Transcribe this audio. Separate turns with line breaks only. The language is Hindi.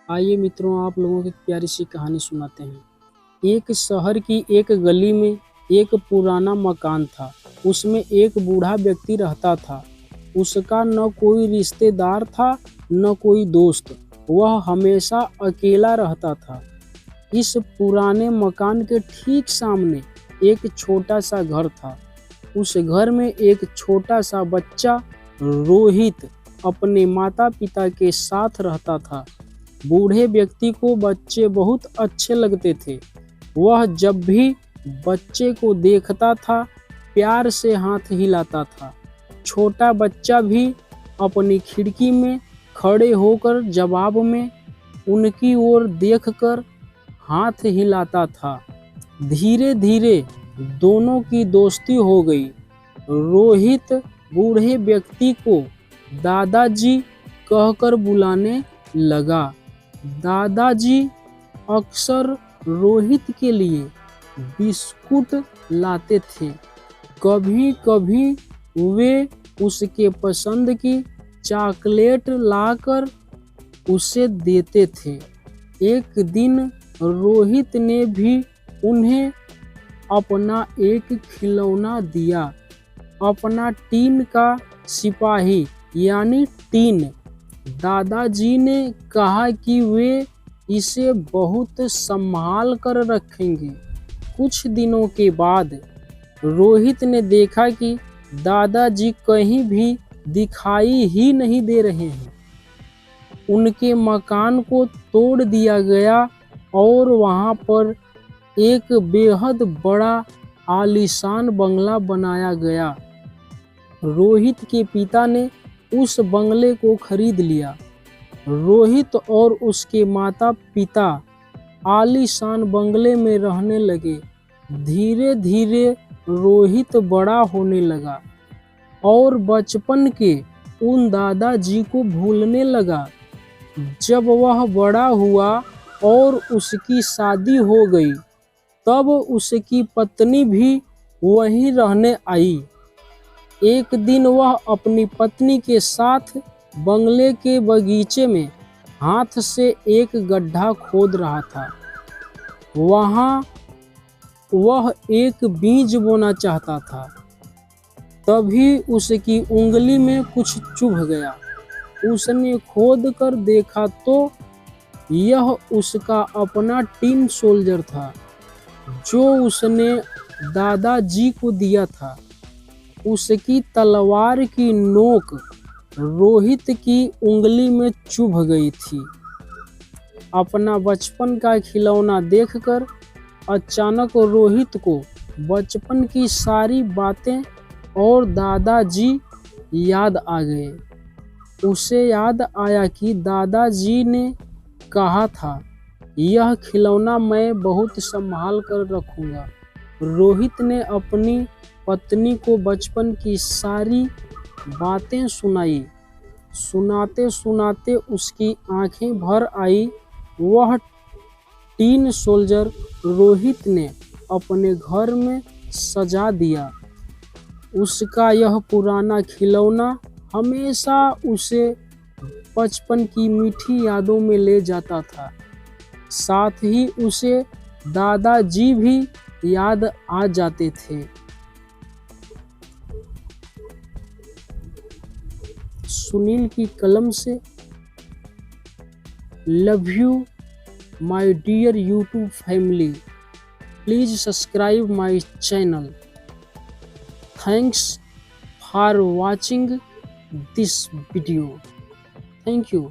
आइए मित्रों, आप लोगों को एक प्यारी सी कहानी सुनाते हैं। एक शहर की एक गली में एक पुराना मकान था। उसमें एक बूढ़ा व्यक्ति रहता था। उसका न कोई रिश्तेदार था न कोई दोस्त। वह हमेशा अकेला रहता था। इस पुराने मकान के ठीक सामने एक छोटा सा घर था। उस घर में एक छोटा सा बच्चा रोहित अपने माता पिता के साथ रहता था। बूढ़े व्यक्ति को बच्चे बहुत अच्छे लगते थे। वह जब भी बच्चे को देखता था प्यार से हाथ हिलाता था। छोटा बच्चा भी अपनी खिड़की में खड़े होकर जवाब में उनकी ओर देखकर हाथ हिलाता था। धीरे धीरे दोनों की दोस्ती हो गई। रोहित बूढ़े व्यक्ति को दादाजी कहकर बुलाने लगा। दादाजी अक्सर रोहित के लिए बिस्कुट लाते थे। कभी कभी वे उसके पसंद की चॉकलेट लाकर उसे देते थे। एक दिन रोहित ने भी उन्हें अपना एक खिलौना दिया, अपना टीन का सिपाही यानी टीन। दादाजी ने कहा कि वे इसे बहुत संभाल कर रखेंगे। कुछ दिनों के बाद रोहित ने देखा कि दादाजी कहीं भी दिखाई ही नहीं दे रहे हैं। उनके मकान को तोड़ दिया गया और वहां पर एक बेहद बड़ा आलीशान बंगला बनाया गया। रोहित के पिता ने उस बंगले को खरीद लिया। रोहित और उसके माता पिता आलीशान बंगले में रहने लगे। धीरे धीरे रोहित बड़ा होने लगा और बचपन के उन दादाजी को भूलने लगा। जब वह बड़ा हुआ और उसकी शादी हो गई तब उसकी पत्नी भी वहीं रहने आई। एक दिन वह अपनी पत्नी के साथ बंगले के बगीचे में हाथ से एक गड्ढा खोद रहा था। वहां वह एक बीज बोना चाहता था। तभी उसकी उंगली में कुछ चुभ गया। उसने खोद कर देखा तो यह उसका अपना टिन सोल्जर था जो उसने दादाजी को दिया था। उसकी तलवार की नोक रोहित की उंगली में चुभ गई थी। अपना बचपन का खिलौना देखकर अचानक रोहित को बचपन की सारी बातें और दादाजी याद आ गए। उसे याद आया कि दादाजी ने कहा था, यह खिलौना मैं बहुत संभाल कर रखूंगा। रोहित ने अपनी पत्नी को बचपन की सारी बातें सुनाई। सुनाते सुनाते उसकी आंखें भर आई। वह टीन सोल्जर रोहित ने अपने घर में सजा दिया। उसका यह पुराना खिलौना हमेशा उसे बचपन की मीठी यादों में ले जाता था। साथ ही उसे दादाजी भी याद आ जाते थे। सुनील की कलम से। Love you my dear YouTube family. Please subscribe my channel. Thanks for watching this video. Thank you.